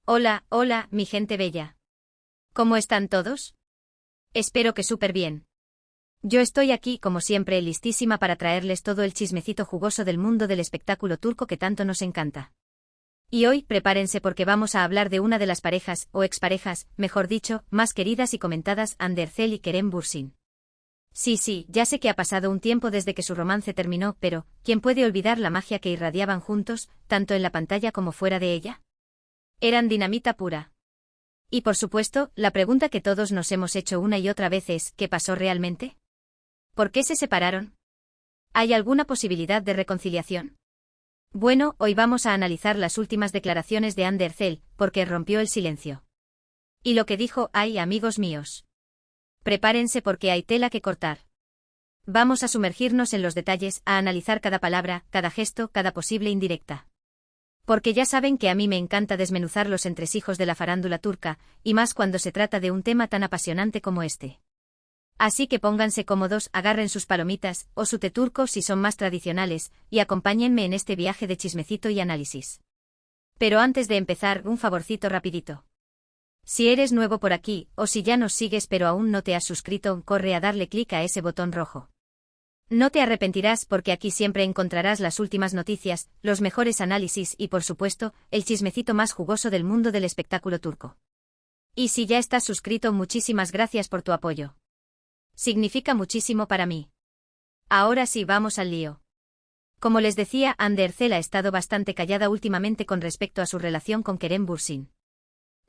Hola, hola, mi gente bella. ¿Cómo están todos? Espero que súper bien. Yo estoy aquí, como siempre, listísima para traerles todo el chismecito jugoso del mundo del espectáculo turco que tanto nos encanta. Y hoy, prepárense porque vamos a hablar de una de las parejas, o exparejas, mejor dicho, más queridas y comentadas, Hande Erçel y Kerem Bürsin. Sí, ya sé que ha pasado un tiempo desde que su romance terminó, pero, ¿quién puede olvidar la magia que irradiaban juntos, tanto en la pantalla como fuera de ella? Eran dinamita pura. Y por supuesto, la pregunta que todos nos hemos hecho una y otra vez es, ¿qué pasó realmente? ¿Por qué se separaron? ¿Hay alguna posibilidad de reconciliación? Bueno, hoy vamos a analizar las últimas declaraciones de Hande Erçel, porque rompió el silencio. Y lo que dijo, ay, amigos míos. Prepárense porque hay tela que cortar. Vamos a sumergirnos en los detalles, a analizar cada palabra, cada gesto, cada posible indirecta. Porque ya saben que a mí me encanta desmenuzar los entresijos de la farándula turca, y más cuando se trata de un tema tan apasionante como este. Así que pónganse cómodos, agarren sus palomitas, o su té turco si son más tradicionales, y acompáñenme en este viaje de chismecito y análisis. Pero antes de empezar, un favorcito rapidito. Si eres nuevo por aquí, o si ya nos sigues pero aún no te has suscrito, corre a darle clic a ese botón rojo. No te arrepentirás porque aquí siempre encontrarás las últimas noticias, los mejores análisis y por supuesto, el chismecito más jugoso del mundo del espectáculo turco. Y si ya estás suscrito, muchísimas gracias por tu apoyo. Significa muchísimo para mí. Ahora sí, vamos al lío. Como les decía, Hande Erçel ha estado bastante callada últimamente con respecto a su relación con Kerem Bürsin.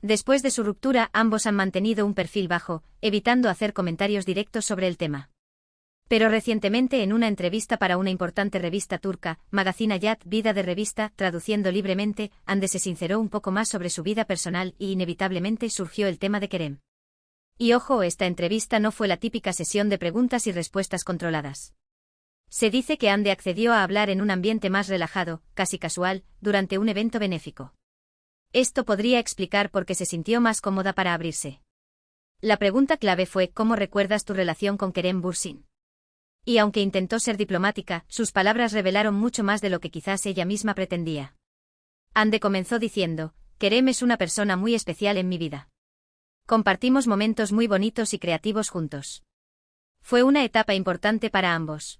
Después de su ruptura, ambos han mantenido un perfil bajo, evitando hacer comentarios directos sobre el tema. Pero recientemente en una entrevista para una importante revista turca, Magazine Hayat, Vida de Revista, traduciendo libremente, Hande se sinceró un poco más sobre su vida personal y inevitablemente surgió el tema de Kerem. Y ojo, esta entrevista no fue la típica sesión de preguntas y respuestas controladas. Se dice que Hande accedió a hablar en un ambiente más relajado, casi casual, durante un evento benéfico. Esto podría explicar por qué se sintió más cómoda para abrirse. La pregunta clave fue, ¿cómo recuerdas tu relación con Kerem Bürsin? Y aunque intentó ser diplomática, sus palabras revelaron mucho más de lo que quizás ella misma pretendía. Hande comenzó diciendo, Kerem es una persona muy especial en mi vida. Compartimos momentos muy bonitos y creativos juntos. Fue una etapa importante para ambos.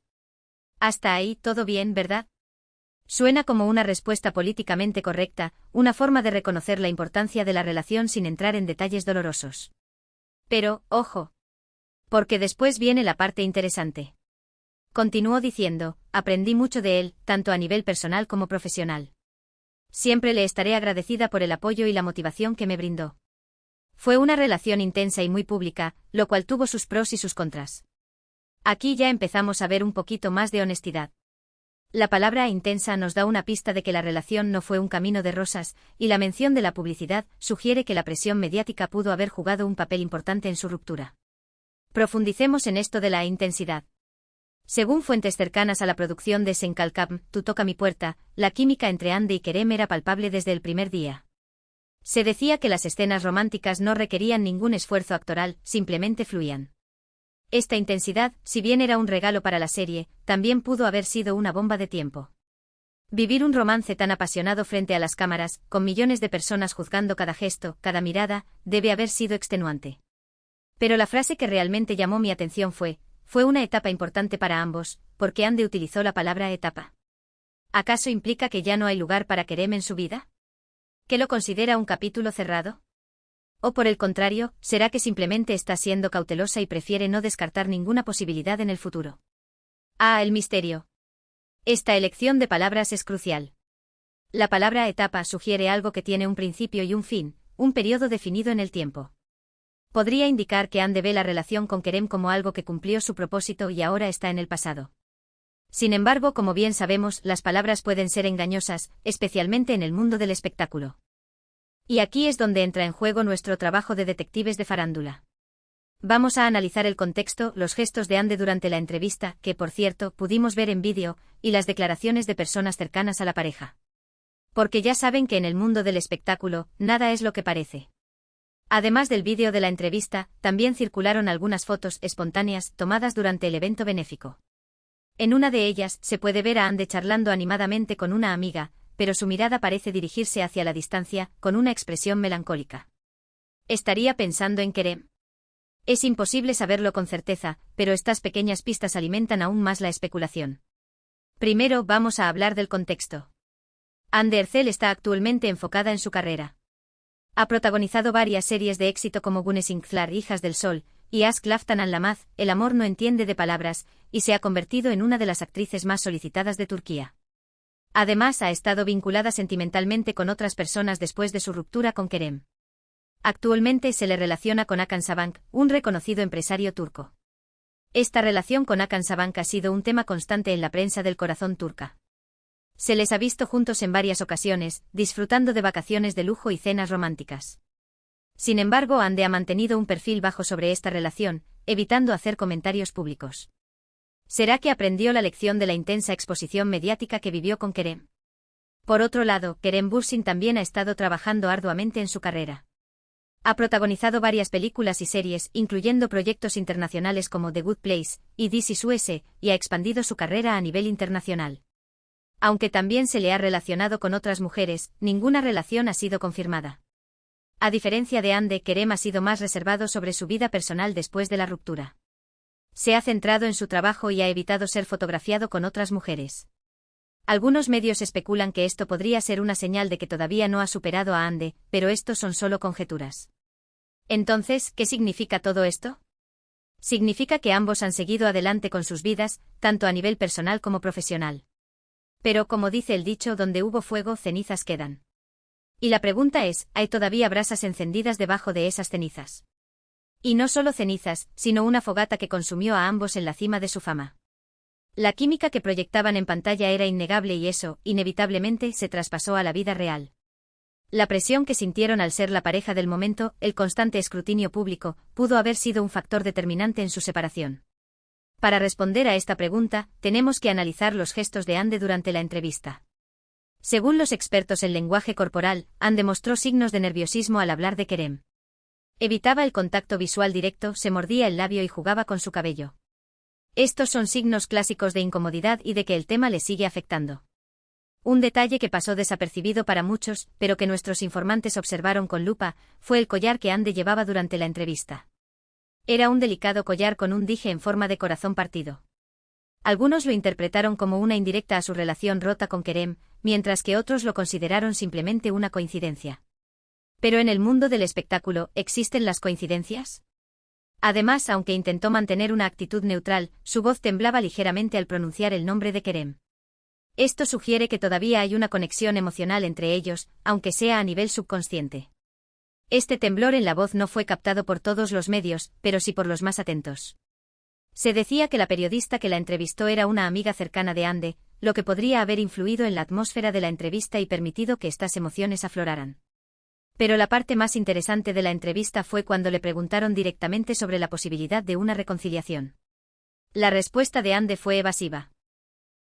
Hasta ahí, todo bien, ¿verdad? Suena como una respuesta políticamente correcta, una forma de reconocer la importancia de la relación sin entrar en detalles dolorosos. Pero, ojo. Porque después viene la parte interesante. Continuó diciendo, aprendí mucho de él, tanto a nivel personal como profesional. Siempre le estaré agradecida por el apoyo y la motivación que me brindó. Fue una relación intensa y muy pública, lo cual tuvo sus pros y sus contras. Aquí ya empezamos a ver un poquito más de honestidad. La palabra intensa nos da una pista de que la relación no fue un camino de rosas, y la mención de la publicidad sugiere que la presión mediática pudo haber jugado un papel importante en su ruptura. Profundicemos en esto de la intensidad. Según fuentes cercanas a la producción de Sen Kalkam, Tú toca mi puerta, la química entre Hande y Kerem era palpable desde el primer día. Se decía que las escenas románticas no requerían ningún esfuerzo actoral, simplemente fluían. Esta intensidad, si bien era un regalo para la serie, también pudo haber sido una bomba de tiempo. Vivir un romance tan apasionado frente a las cámaras, con millones de personas juzgando cada gesto, cada mirada, debe haber sido extenuante. Pero la frase que realmente llamó mi atención fue una etapa importante para ambos, porque Hande utilizó la palabra etapa. ¿Acaso implica que ya no hay lugar para Kerem en su vida? ¿Que lo considera un capítulo cerrado? ¿O por el contrario, será que simplemente está siendo cautelosa y prefiere no descartar ninguna posibilidad en el futuro? Ah, el misterio. Esta elección de palabras es crucial. La palabra etapa sugiere algo que tiene un principio y un fin, un periodo definido en el tiempo. Podría indicar que Hande ve la relación con Kerem como algo que cumplió su propósito y ahora está en el pasado. Sin embargo, como bien sabemos, las palabras pueden ser engañosas, especialmente en el mundo del espectáculo. Y aquí es donde entra en juego nuestro trabajo de detectives de farándula. Vamos a analizar el contexto, los gestos de Hande durante la entrevista, que por cierto, pudimos ver en vídeo, y las declaraciones de personas cercanas a la pareja. Porque ya saben que en el mundo del espectáculo, nada es lo que parece. Además del vídeo de la entrevista, también circularon algunas fotos espontáneas tomadas durante el evento benéfico. En una de ellas, se puede ver a Hande charlando animadamente con una amiga, pero su mirada parece dirigirse hacia la distancia, con una expresión melancólica. ¿Estaría pensando en Kerem? Es imposible saberlo con certeza, pero estas pequeñas pistas alimentan aún más la especulación. Primero vamos a hablar del contexto. Hande Erçel está actualmente enfocada en su carrera. Ha protagonizado varias series de éxito como Güneşler, Hijas del Sol, y Aşk Laftan Anlamaz, El amor no entiende de palabras, y se ha convertido en una de las actrices más solicitadas de Turquía. Además, ha estado vinculada sentimentalmente con otras personas después de su ruptura con Kerem. Actualmente se le relaciona con Hakan Sabank, un reconocido empresario turco. Esta relación con Hakan Sabank ha sido un tema constante en la prensa del corazón turca. Se les ha visto juntos en varias ocasiones, disfrutando de vacaciones de lujo y cenas románticas. Sin embargo, Hande ha mantenido un perfil bajo sobre esta relación, evitando hacer comentarios públicos. ¿Será que aprendió la lección de la intensa exposición mediática que vivió con Kerem? Por otro lado, Kerem Bürsin también ha estado trabajando arduamente en su carrera. Ha protagonizado varias películas y series, incluyendo proyectos internacionales como The Good Place y This Is Us, y ha expandido su carrera a nivel internacional. Aunque también se le ha relacionado con otras mujeres, ninguna relación ha sido confirmada. A diferencia de Hande, Kerem ha sido más reservado sobre su vida personal después de la ruptura. Se ha centrado en su trabajo y ha evitado ser fotografiado con otras mujeres. Algunos medios especulan que esto podría ser una señal de que todavía no ha superado a Hande, pero esto son solo conjeturas. Entonces, ¿qué significa todo esto? Significa que ambos han seguido adelante con sus vidas, tanto a nivel personal como profesional. Pero como dice el dicho, donde hubo fuego, cenizas quedan. Y la pregunta es, ¿hay todavía brasas encendidas debajo de esas cenizas? Y no solo cenizas, sino una fogata que consumió a ambos en la cima de su fama. La química que proyectaban en pantalla era innegable y eso, inevitablemente, se traspasó a la vida real. La presión que sintieron al ser la pareja del momento, el constante escrutinio público, pudo haber sido un factor determinante en su separación. Para responder a esta pregunta, tenemos que analizar los gestos de Hande durante la entrevista. Según los expertos en lenguaje corporal, Hande mostró signos de nerviosismo al hablar de Kerem. Evitaba el contacto visual directo, se mordía el labio y jugaba con su cabello. Estos son signos clásicos de incomodidad y de que el tema le sigue afectando. Un detalle que pasó desapercibido para muchos, pero que nuestros informantes observaron con lupa, fue el collar que Hande llevaba durante la entrevista. Era un delicado collar con un dije en forma de corazón partido. Algunos lo interpretaron como una indirecta a su relación rota con Kerem, mientras que otros lo consideraron simplemente una coincidencia. Pero en el mundo del espectáculo, ¿existen las coincidencias? Además, aunque intentó mantener una actitud neutral, su voz temblaba ligeramente al pronunciar el nombre de Kerem. Esto sugiere que todavía hay una conexión emocional entre ellos, aunque sea a nivel subconsciente. Este temblor en la voz no fue captado por todos los medios, pero sí por los más atentos. Se decía que la periodista que la entrevistó era una amiga cercana de Hande, lo que podría haber influido en la atmósfera de la entrevista y permitido que estas emociones afloraran. Pero la parte más interesante de la entrevista fue cuando le preguntaron directamente sobre la posibilidad de una reconciliación. La respuesta de Hande fue evasiva.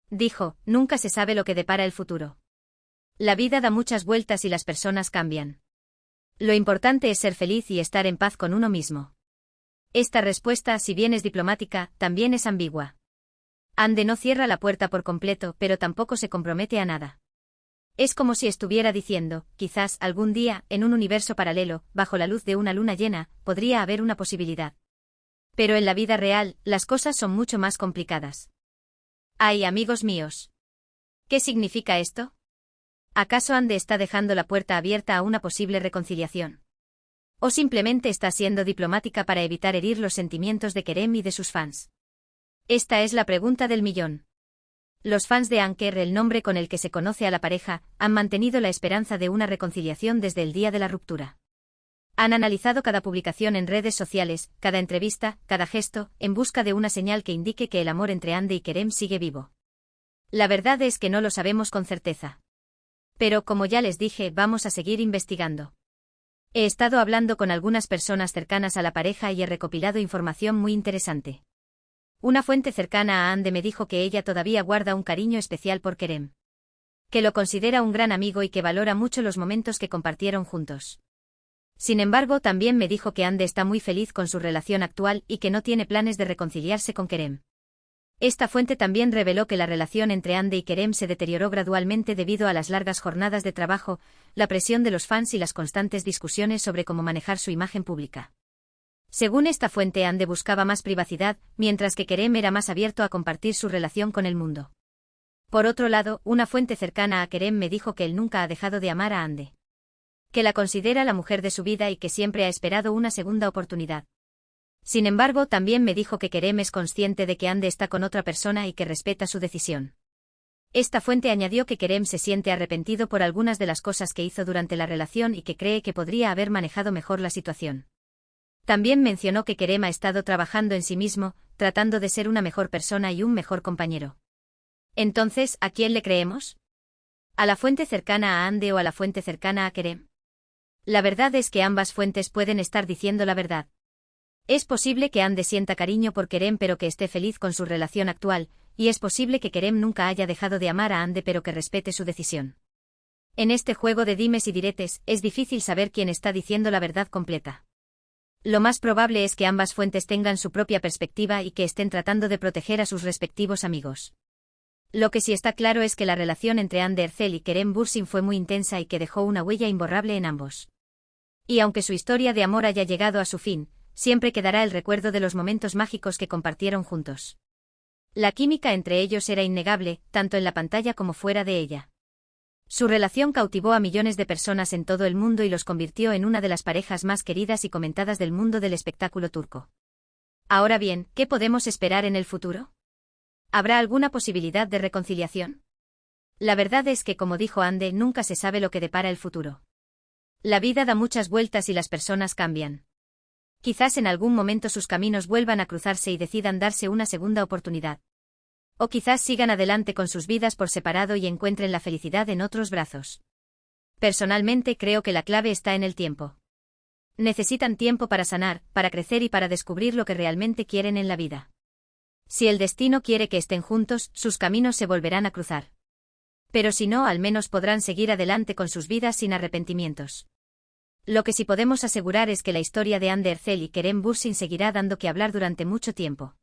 Dijo, nunca se sabe lo que depara el futuro. La vida da muchas vueltas y las personas cambian. Lo importante es ser feliz y estar en paz con uno mismo. Esta respuesta, si bien es diplomática, también es ambigua. Hande no cierra la puerta por completo, pero tampoco se compromete a nada. Es como si estuviera diciendo, quizás, algún día, en un universo paralelo, bajo la luz de una luna llena, podría haber una posibilidad. Pero en la vida real, las cosas son mucho más complicadas. Ay, amigos míos. ¿Qué significa esto? ¿Acaso Hande está dejando la puerta abierta a una posible reconciliación? ¿O simplemente está siendo diplomática para evitar herir los sentimientos de Kerem y de sus fans? Esta es la pregunta del millón. Los fans de Anker, el nombre con el que se conoce a la pareja, han mantenido la esperanza de una reconciliación desde el día de la ruptura. Han analizado cada publicación en redes sociales, cada entrevista, cada gesto, en busca de una señal que indique que el amor entre Hande y Kerem sigue vivo. La verdad es que no lo sabemos con certeza. Pero como ya les dije, vamos a seguir investigando. He estado hablando con algunas personas cercanas a la pareja y he recopilado información muy interesante. Una fuente cercana a Hande me dijo que ella todavía guarda un cariño especial por Kerem. Que lo considera un gran amigo y que valora mucho los momentos que compartieron juntos. Sin embargo, también me dijo que Hande está muy feliz con su relación actual y que no tiene planes de reconciliarse con Kerem. Esta fuente también reveló que la relación entre Ande y Kerem se deterioró gradualmente debido a las largas jornadas de trabajo, la presión de los fans y las constantes discusiones sobre cómo manejar su imagen pública. Según esta fuente, Ande buscaba más privacidad, mientras que Kerem era más abierto a compartir su relación con el mundo. Por otro lado, una fuente cercana a Kerem me dijo que él nunca ha dejado de amar a Ande. Que la considera la mujer de su vida y que siempre ha esperado una segunda oportunidad. Sin embargo, también me dijo que Kerem es consciente de que Ande está con otra persona y que respeta su decisión. Esta fuente añadió que Kerem se siente arrepentido por algunas de las cosas que hizo durante la relación y que cree que podría haber manejado mejor la situación. También mencionó que Kerem ha estado trabajando en sí mismo, tratando de ser una mejor persona y un mejor compañero. Entonces, ¿a quién le creemos? ¿A la fuente cercana a Ande o a la fuente cercana a Kerem? La verdad es que ambas fuentes pueden estar diciendo la verdad. Es posible que Ande sienta cariño por Kerem pero que esté feliz con su relación actual, y es posible que Kerem nunca haya dejado de amar a Ande pero que respete su decisión. En este juego de dimes y diretes, es difícil saber quién está diciendo la verdad completa. Lo más probable es que ambas fuentes tengan su propia perspectiva y que estén tratando de proteger a sus respectivos amigos. Lo que sí está claro es que la relación entre Ande Erçel y Kerem Bürsin fue muy intensa y que dejó una huella imborrable en ambos. Y aunque su historia de amor haya llegado a su fin, siempre quedará el recuerdo de los momentos mágicos que compartieron juntos. La química entre ellos era innegable, tanto en la pantalla como fuera de ella. Su relación cautivó a millones de personas en todo el mundo y los convirtió en una de las parejas más queridas y comentadas del mundo del espectáculo turco. Ahora bien, ¿qué podemos esperar en el futuro? ¿Habrá alguna posibilidad de reconciliación? La verdad es que, como dijo Ande, nunca se sabe lo que depara el futuro. La vida da muchas vueltas y las personas cambian. Quizás en algún momento sus caminos vuelvan a cruzarse y decidan darse una segunda oportunidad. O quizás sigan adelante con sus vidas por separado y encuentren la felicidad en otros brazos. Personalmente creo que la clave está en el tiempo. Necesitan tiempo para sanar, para crecer y para descubrir lo que realmente quieren en la vida. Si el destino quiere que estén juntos, sus caminos se volverán a cruzar. Pero si no, al menos podrán seguir adelante con sus vidas sin arrepentimientos. Lo que sí podemos asegurar es que la historia de Ande Erçel y Kerem Bürsin seguirá dando que hablar durante mucho tiempo.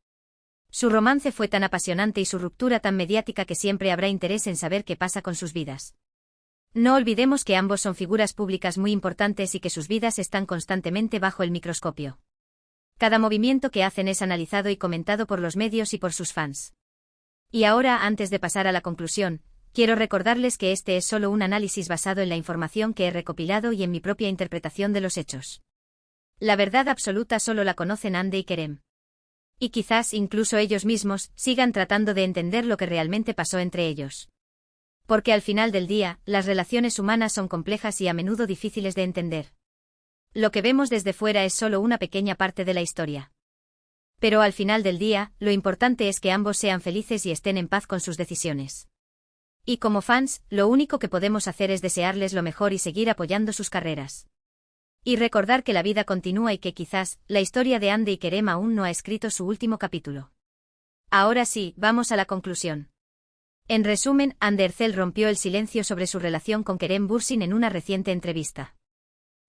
Su romance fue tan apasionante y su ruptura tan mediática que siempre habrá interés en saber qué pasa con sus vidas. No olvidemos que ambos son figuras públicas muy importantes y que sus vidas están constantemente bajo el microscopio. Cada movimiento que hacen es analizado y comentado por los medios y por sus fans. Y ahora, antes de pasar a la conclusión, quiero recordarles que este es solo un análisis basado en la información que he recopilado y en mi propia interpretación de los hechos. La verdad absoluta solo la conocen Ande y Kerem. Y quizás incluso ellos mismos sigan tratando de entender lo que realmente pasó entre ellos. Porque al final del día, las relaciones humanas son complejas y a menudo difíciles de entender. Lo que vemos desde fuera es solo una pequeña parte de la historia. Pero al final del día, lo importante es que ambos sean felices y estén en paz con sus decisiones. Y como fans, lo único que podemos hacer es desearles lo mejor y seguir apoyando sus carreras. Y recordar que la vida continúa y que quizás, la historia de Ande y Kerem aún no ha escrito su último capítulo. Ahora sí, vamos a la conclusión. En resumen, Ande Erçel rompió el silencio sobre su relación con Kerem Bürsin en una reciente entrevista.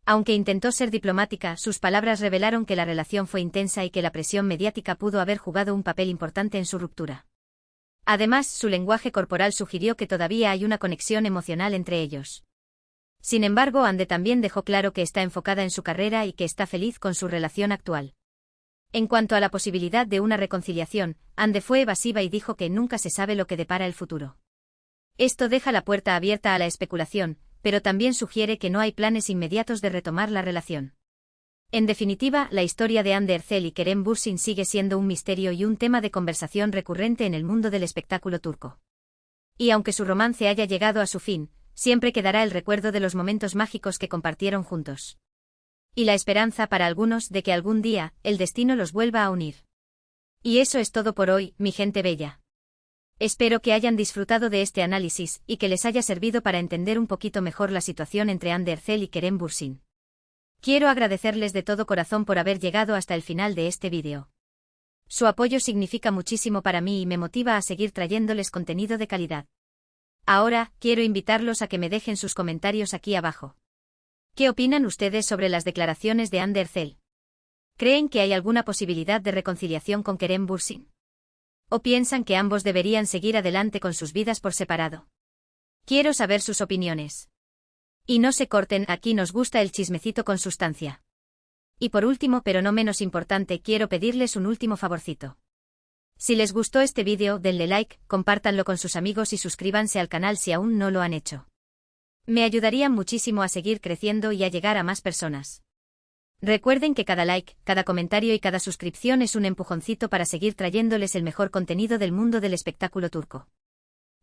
Aunque intentó ser diplomática, sus palabras revelaron que la relación fue intensa y que la presión mediática pudo haber jugado un papel importante en su ruptura. Además, su lenguaje corporal sugirió que todavía hay una conexión emocional entre ellos. Sin embargo, Ande también dejó claro que está enfocada en su carrera y que está feliz con su relación actual. En cuanto a la posibilidad de una reconciliación, Ande fue evasiva y dijo que nunca se sabe lo que depara el futuro. Esto deja la puerta abierta a la especulación, pero también sugiere que no hay planes inmediatos de retomar la relación. En definitiva, la historia de Ande Erçel y Kerem Bürsin sigue siendo un misterio y un tema de conversación recurrente en el mundo del espectáculo turco. Y aunque su romance haya llegado a su fin, siempre quedará el recuerdo de los momentos mágicos que compartieron juntos. Y la esperanza para algunos de que algún día, el destino los vuelva a unir. Y eso es todo por hoy, mi gente bella. Espero que hayan disfrutado de este análisis y que les haya servido para entender un poquito mejor la situación entre Ande Erçel y Kerem Bürsin. Quiero agradecerles de todo corazón por haber llegado hasta el final de este vídeo. Su apoyo significa muchísimo para mí y me motiva a seguir trayéndoles contenido de calidad. Ahora, quiero invitarlos a que me dejen sus comentarios aquí abajo. ¿Qué opinan ustedes sobre las declaraciones de Ande Erçel? ¿Creen que hay alguna posibilidad de reconciliación con Kerem Bürsin? ¿O piensan que ambos deberían seguir adelante con sus vidas por separado? Quiero saber sus opiniones. Y no se corten, aquí nos gusta el chismecito con sustancia. Y por último, pero no menos importante, quiero pedirles un último favorcito. Si les gustó este vídeo, denle like, compártanlo con sus amigos y suscríbanse al canal si aún no lo han hecho. Me ayudarían muchísimo a seguir creciendo y a llegar a más personas. Recuerden que cada like, cada comentario y cada suscripción es un empujoncito para seguir trayéndoles el mejor contenido del mundo del espectáculo turco.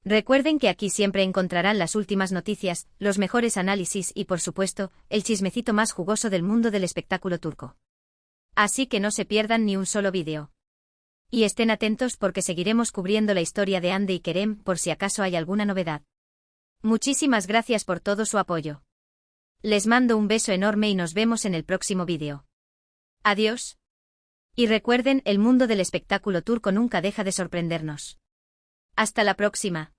Recuerden que aquí siempre encontrarán las últimas noticias, los mejores análisis y, por supuesto, el chismecito más jugoso del mundo del espectáculo turco. Así que no se pierdan ni un solo vídeo. Y estén atentos porque seguiremos cubriendo la historia de Hande y Kerem por si acaso hay alguna novedad. Muchísimas gracias por todo su apoyo. Les mando un beso enorme y nos vemos en el próximo vídeo. Adiós. Y recuerden, el mundo del espectáculo turco nunca deja de sorprendernos. Hasta la próxima.